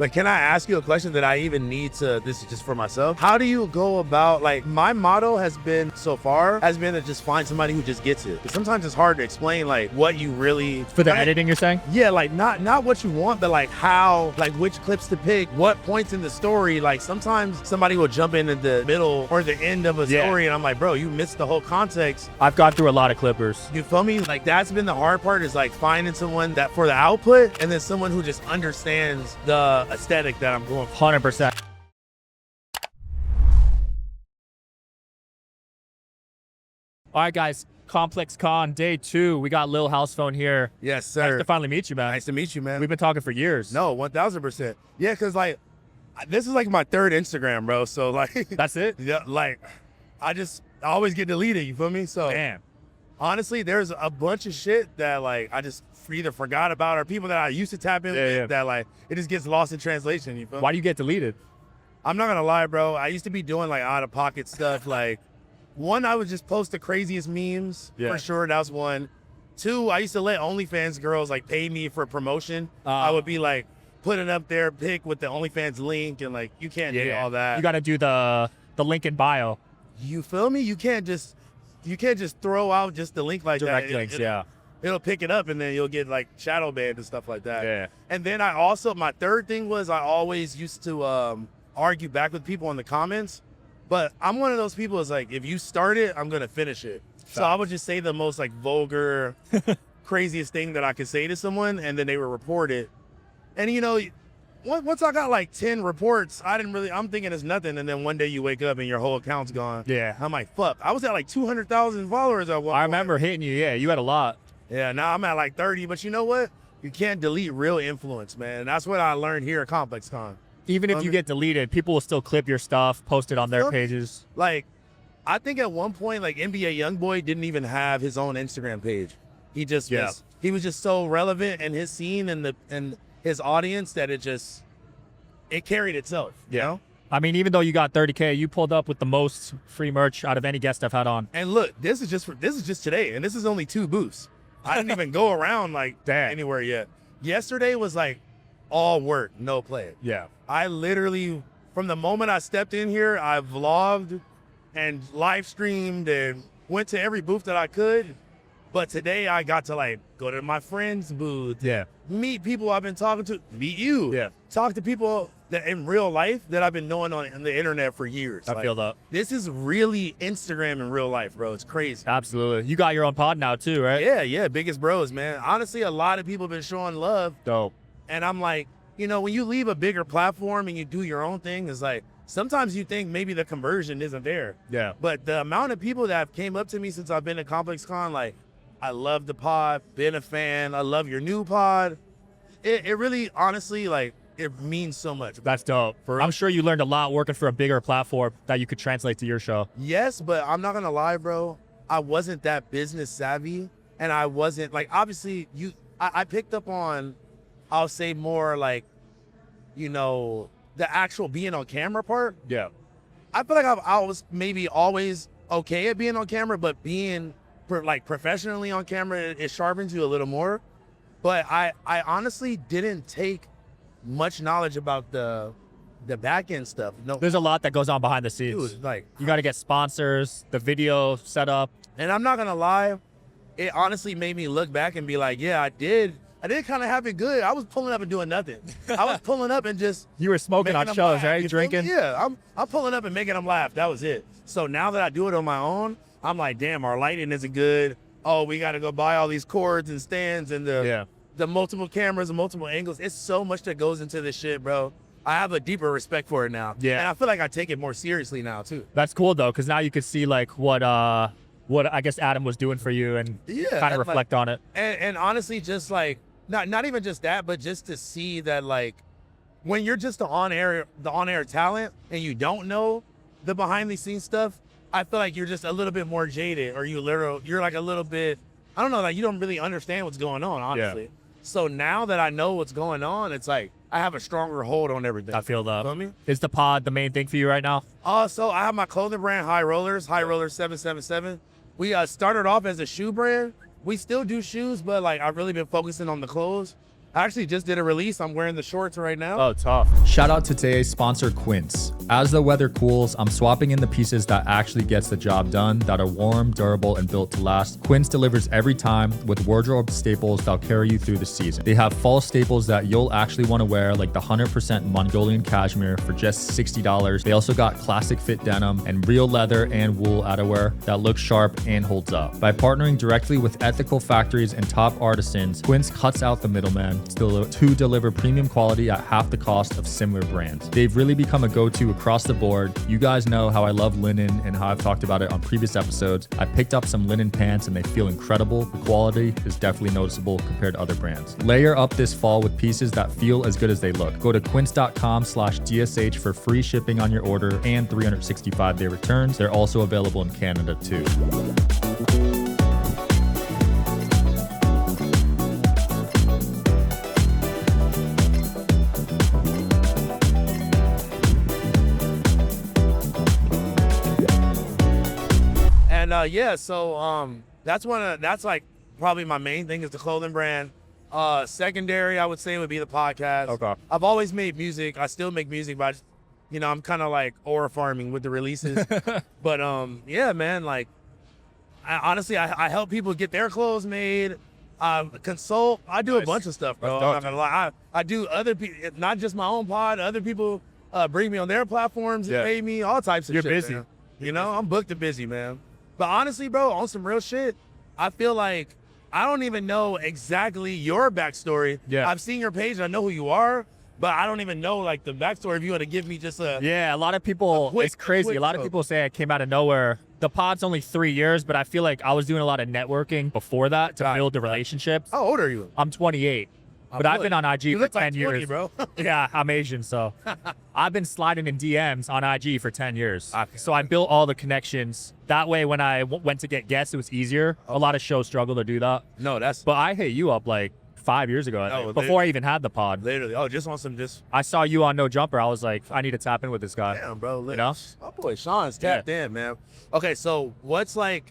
But can I ask you a question that I even need to, this is just for myself. How do you go about, like, my motto has been so far, has been to just find somebody who just gets it. But sometimes it's hard to explain like what you really. For the editing you're saying? Yeah, like not what you want, but like how, like which clips to pick, what points in the story. Like sometimes somebody will jump in at the middle or the end of a story and I'm like, bro, you missed the whole context. I've gone through a lot of clippers. You feel me? Like that's been the hard part, is like finding someone that for the output and then someone who just understands the aesthetic that I'm going for. 100%. All right, guys, ComplexCon day 2. We got Lil House Phone here. Yes, sir. Nice to finally meet you, man. Nice to meet you, man. We've been talking for years. No, 1000%. Yeah, cause like this is like my 3rd Instagram, bro. So like That's it? Yeah, like I always get deleted. You feel me? So Damn. honestly, there's a bunch of shit that like I just either forgot about, or people that I used to tap in with that like it just gets lost in translation. You feel me? Why do you get deleted? I'm not gonna lie, bro. I used to be doing like out of pocket stuff. Like one, I would just post the craziest memes for sure. That was one. 2, I used to let OnlyFans girls like pay me for promotion. I would be like putting up their pic with the OnlyFans link, and like you can't do all that. You got to do the link in bio. You feel me? You can't just throw out just the link like Direct that. links, It'll pick it up and then you'll get like shadow banned and stuff like that. Yeah. And then I also, my 3rd thing was I always used to argue back with people in the comments. But I'm one of those people is like, if you start it, I'm gonna finish it. So I would just say the most like vulgar, craziest thing that I could say to someone, and then they would report it. And you know, once I got like 10 reports, I'm thinking it's nothing. And then one day you wake up and your whole account's gone. Yeah. I'm like, fuck. I was at like 200,000 followers at one point. I remember hitting you. Yeah, you had a lot. Yeah, now I'm at like 30. But you know what? You can't delete real influence, man. And that's what I learned here at ComplexCon. Even if you get deleted, people will still clip your stuff, post it on their pages. Like, I think at one point, like NBA YoungBoy didn't even have his own Instagram page. He just was, he was just so relevant in his scene and his audience that it carried itself. You know? I mean, even though you got 30K, you pulled up with the most free merch out of any guest I've had on. And look, this is just today, and this is only 2 booths. I didn't even go around like anywhere yet. Yesterday was like all work, no play. Yeah. I literally, from the moment I stepped in here, I vlogged and live streamed and went to every booth that I could. But today I got to like go to my friend's booth, meet people I've been talking to, meet you, talk to people that in real life that I've been knowing on the internet for years. I feel that. This is really Instagram in real life, bro. It's crazy. Absolutely. You got your own pod now too, right? Yeah, Biggest Bros, man. Honestly, a lot of people have been showing love. Dope. And I'm like, you know, when you leave a bigger platform and you do your own thing, it's like, sometimes you think maybe the conversion isn't there. Yeah. But the amount of people that have came up to me since I've been at ComplexCon, like, I love the pod, been a fan, I love your new pod. It really, honestly, like, it means so much. That's dope. I'm sure you learned a lot working for a bigger platform that you could translate to your show. Yes, but I'm not gonna lie, bro. I wasn't that business savvy, and I wasn't, like, obviously, I picked up on, I'll say more like, you know, the actual being on camera part. Yeah. I feel like I was maybe always okay at being on camera, but being like professionally on camera, it sharpens you a little more. But I honestly didn't take much knowledge about the back end stuff. No, there's a lot that goes on behind the scenes. Dude, like, you got to get sponsors, the video setup. And I'm not gonna lie, it honestly made me look back and be like, yeah, I did kind of have it good. I was pulling up and doing nothing. I was pulling up and just you were smoking on shows, right? You drinking? Yeah, I'm pulling up and making them laugh. That was it. So now that I do it on my own, I'm like, damn, our lighting isn't good. Oh, we got to go buy all these cords and stands and the multiple cameras and multiple angles. It's so much that goes into this shit, bro. I have a deeper respect for it now. Yeah. And I feel like I take it more seriously now too. That's cool though, because now you can see like what I guess Adam was doing for you and kind of reflect on it. And honestly, just like not even just that, but just to see that, like, when you're just the on-air talent and you don't know the behind-the-scenes stuff, I feel like you're just a little bit more jaded, or you're like a little bit, I don't know, like you don't really understand what's going on, honestly. So now that I know what's going on, it's like I have a stronger hold on everything. I feel that. You know what I mean? Is the pod the main thing for you right now? So I have my clothing brand, High Rollers 777. We started off as a shoe brand. We still do shoes, but like I've really been focusing on the clothes. I actually just did a release. I'm wearing the shorts right now. Oh, tough. Shout out to today's sponsor, Quince. As the weather cools, I'm swapping in the pieces that actually gets the job done, that are warm, durable, and built to last. Quince delivers every time with wardrobe staples that'll carry you through the season. They have fall staples that you'll actually want to wear, like the 100% Mongolian cashmere for just $60. They also got classic fit denim and real leather and wool outerwear that looks sharp and holds up. By partnering directly with ethical factories and top artisans, Quince cuts out the middleman to deliver premium quality at half the cost of similar brands. They've really become a go-to across the board. You guys know how I love linen and how I've talked about it on previous episodes. I picked up some linen pants and they feel incredible. The quality is definitely noticeable compared to other brands. Layer up this fall with pieces that feel as good as they look. Go to quince.com/DSH for free shipping on your order and 365-day returns. They're also available in Canada too. Yeah, so that's like probably my main thing is the clothing brand. Secondary, I would say, would be the podcast. Okay. I've always made music. I still make music, but I'm kind of like aura farming with the releases. But yeah, man, like honestly, I help people get their clothes made. Consult. I do a bunch of stuff, bro. I'm not gonna lie. I do other people, not just my own pod. Other people bring me on their platforms and pay me all types of shit. You're busy. Man. I'm booked and busy, man. But honestly, bro, on some real shit, I feel like I don't even know exactly your backstory. Yeah. I've seen your page and I know who you are, but I don't even know like the backstory. If you want to give me just a a lot of people, it's crazy. A lot of people say I came out of nowhere. The pod's only 3 years, but I feel like I was doing a lot of networking before that to build the relationships. How old are you? I'm 28. But I've been on IG for 10 20, years. bro. Yeah, I'm Asian, so I've been sliding in DMs on IG for 10 years. Okay. So I built all the connections. That way, when I went to get guests, it was easier. A lot of shows struggle to do that. No, that's But I hit you up like 5 years ago, I think, before I even had the pod. literally. Oh, just on some just. I saw you on No Jumper. I was like, I need to tap in with this guy. Damn, bro. You know? My boy Sean's tapped in, man. Okay, so what's the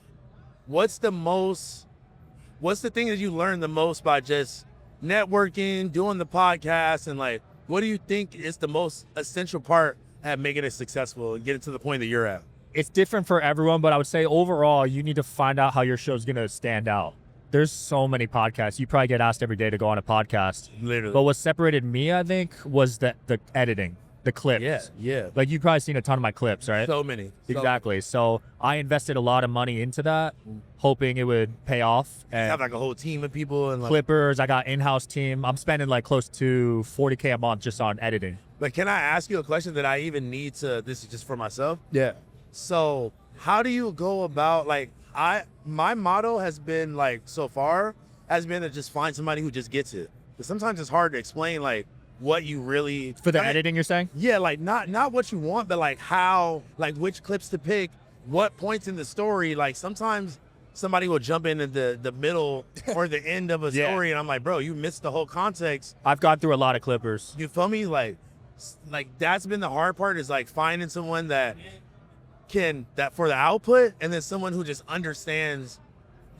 thing that you learned the most by just networking, doing the podcast, and like, what do you think is the most essential part at making it successful and getting to the point that you're at? It's different for everyone, but I would say overall, you need to find out how your show's going to stand out. There's so many podcasts. You probably get asked every day to go on a podcast. Literally. But what separated me, I think, was the editing, the clips. Yeah. Like, you've probably seen a ton of my clips, right? So many. Exactly. So I invested a lot of money into that, hoping it would pay off. And have like a whole team of people and like clippers. I got in-house team. I'm spending like close to $40K a month just on editing. But can I ask you a question that I even need to? This is just for myself. Yeah. So how do you go about like my motto has been like so far has been to just find somebody who just gets it. Because sometimes it's hard to explain like what you really for the editing you're saying? Yeah, like not what you want, but like how, like which clips to pick, what points in the story. Like sometimes somebody will jump in at the middle or the end of a story and I'm like, bro, you missed the whole context. I've gone through a lot of clippers. You feel me? Like that's been the hard part, is like finding someone that for the output, and then someone who just understands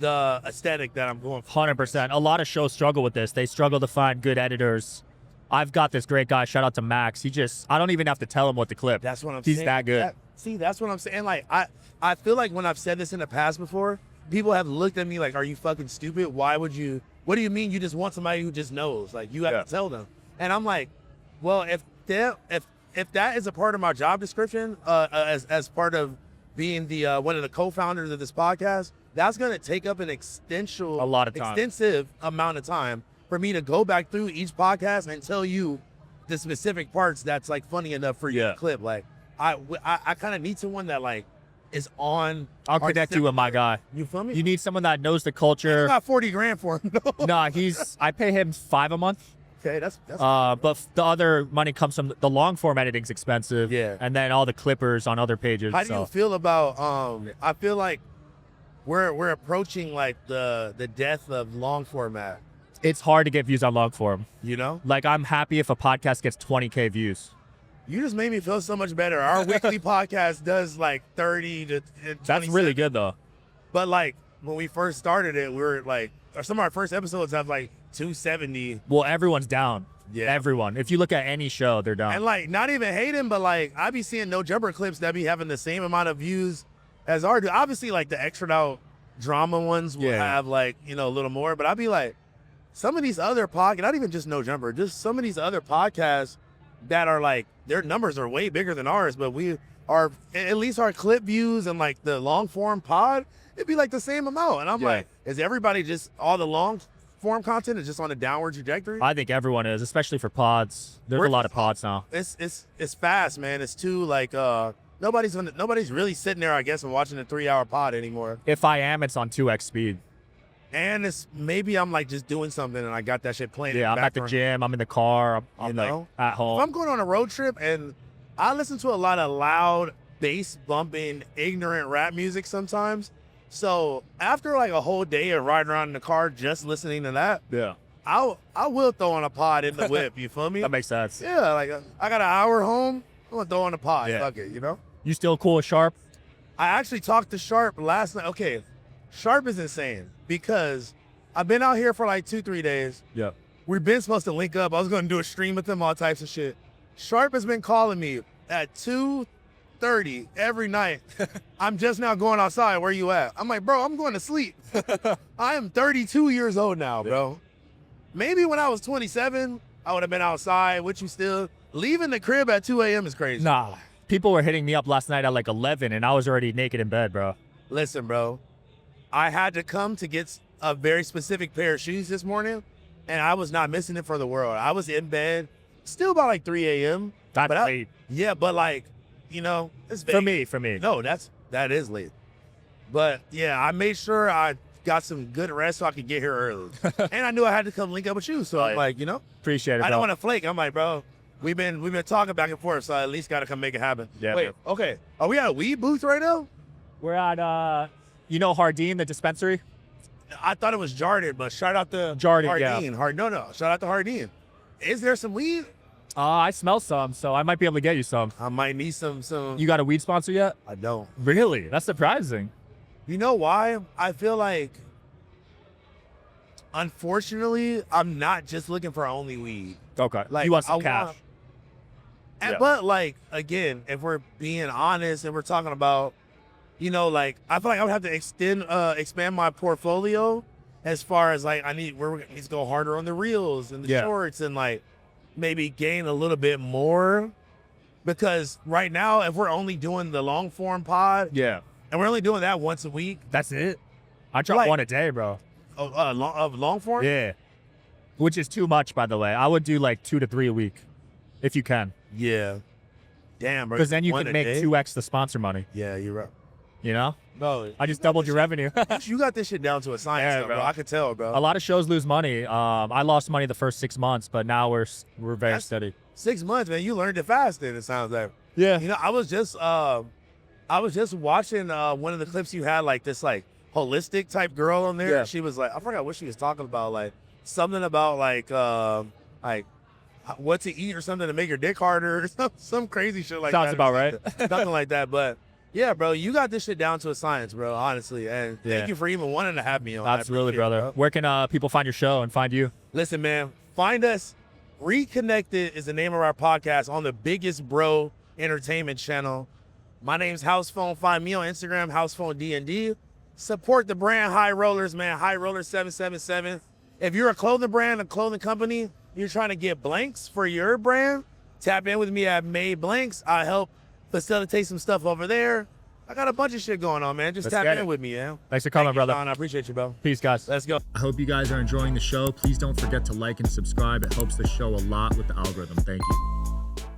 the aesthetic that I'm going for. 100%. A lot of shows struggle with this. They struggle to find good editors. I've got this great guy, shout out to Max. I don't even have to tell him what to clip. That's what I'm saying. He's that good. That's what I'm saying. Like, I feel like when I've said this in the past before, people have looked at me like, are you fucking stupid? What do you mean you just want somebody who just knows? Like, you have to tell them. And I'm like, well, if that is a part of my job description, as part of being the one of the co-founders of this podcast, that's gonna take up an extensive amount of time for me to go back through each podcast and tell you the specific parts that's like funny enough for you to clip. Like, I kind of need someone that like is on. I'll connect you with my guy. You feel me? You need someone that knows the culture. I got $40,000 for him. Nah, I pay him $5 a month. Okay, that's but the other money comes from the long form editing's expensive. Yeah. And then all the clippers on other pages. How do you feel about I feel like we're approaching like the death of long format. It's hard to get views on long form. You know? Like, I'm happy if a podcast gets 20K views. You just made me feel so much better. Our weekly podcast does like 30 to 27. That's really good though. But like when we first started it, we were like, or some of our first episodes have like 270. Well, everyone's down. Yeah. Everyone. If you look at any show, they're down. And like, not even hating, but like, I be seeing no jumper clips that be having the same amount of views as our do. Obviously, like the extra out drama ones will have like, you know, a little more, but I'd be like, some of these other podcasts, not even just no jumper, just some of these other podcasts that are like, their numbers are way bigger than ours, but we are, at least our clip views and like the long form pod, it'd be like the same amount. And I'm like, is everybody just, all the long form content is just on a downward trajectory? I think everyone is, especially for pods. There's a lot of pods now. It's fast, man. It's too like, nobody's really sitting there, I guess, and watching a 3-hour pod anymore. If I am, it's on 2x speed. And it's maybe I'm like just doing something and I got that shit playing. Yeah, I'm at the gym, I'm in the car, I'm like at home. If I'm going on a road trip and I listen to a lot of loud, bass bumping, ignorant rap music sometimes. So after like a whole day of riding around in the car just listening to that, I will throw on a pod in the whip. You feel me? That makes sense. Yeah, like I got an hour home, I'm gonna throw on a pod. Fuck it, you know? You still cool with Sharp? I actually talked to Sharp last night. Okay, Sharp is insane because I've been out here for like 2-3 days. Yeah. We've been supposed to link up. I was going to do a stream with them, all types of shit. Sharp has been calling me at 2:30 every night. I'm just now going outside. Where you at? I'm like, bro, I'm going to sleep. I am 32 years old now, bro. Maybe when I was 27, I would have been outside with you still. Leaving the crib at 2 a.m. is crazy. Nah. People were hitting me up last night at like 11 and I was already naked in bed, bro. Listen, bro. I had to come to get a very specific pair of shoes this morning, and I was not missing it for the world. I was in bed, still about like 3 a.m. That's late. Yeah, but like, you know, it's vague. For me. No, that is late. But yeah, I made sure I got some good rest so I could get here early. And I knew I had to come link up with you. So I'm like, you know, appreciate it. I don't want to flake. I'm like, bro, we've been talking back and forth, so I at least got to come make it happen. Yeah. Wait, okay. Are we at a weed booth right now? We're at, you know Hardin, the dispensary? I thought it was Jardin, but shout out to Jardin, Hardin. No, shout out to Hardin. Is there some weed? I smell some, so I might be able to get you some. I might need some. You got a weed sponsor yet? I don't. Really? That's surprising. You know why? I feel like, unfortunately, I'm not just looking for only weed. Okay. Like, you want some cash. But like, again, if we're being honest and we're talking about, you know, like, I feel like I would have to expand my portfolio as far as like, we need to go harder on the reels and the shorts and like maybe gain a little bit more, because right now, if we're only doing the long form pod, and we're only doing that once a week, that's it. I drop one a day, bro. Of long form? Yeah. Which is too much, by the way. I would do like 2 to 3 a week, if you can. Yeah. Damn, bro. Because then you can make 2x the sponsor money. Yeah, you're right. You know? No, I just doubled your revenue. You got this shit down to a science, bro. I could tell, bro. A lot of shows lose money. I lost money the first 6 months, but now we're very steady. 6 months, man. You learned it fast. Then it sounds like. Yeah. You know, I was just watching one of the clips you had, like this like holistic type girl on there. Yeah. She was like, I forgot what she was talking about, like something about like what to eat or something to make your dick harder or some crazy shit like that. Sounds about right. Something like that, but. Yeah, bro, you got this shit down to a science, bro, honestly. And thank you for even wanting to have me on. Absolutely, brother. Bro. Where can people find your show and find you? Listen, man, find us. Reconnected is the name of our podcast on the biggest bro entertainment channel. My name's House Phone. Find me on Instagram, House Phone DND. Support the brand High Rollers, man. High Rollers 777. If you're a clothing brand, a clothing company, you're trying to get blanks for your brand, tap in with me at Made Blanks. I help facilitate some stuff over there. I got a bunch of shit going on, man. Just tap in with me, man. Thanks for coming, brother. Sean. I appreciate you, bro. Peace, guys. Let's go. I hope you guys are enjoying the show. Please don't forget to like and subscribe. It helps the show a lot with the algorithm. Thank you.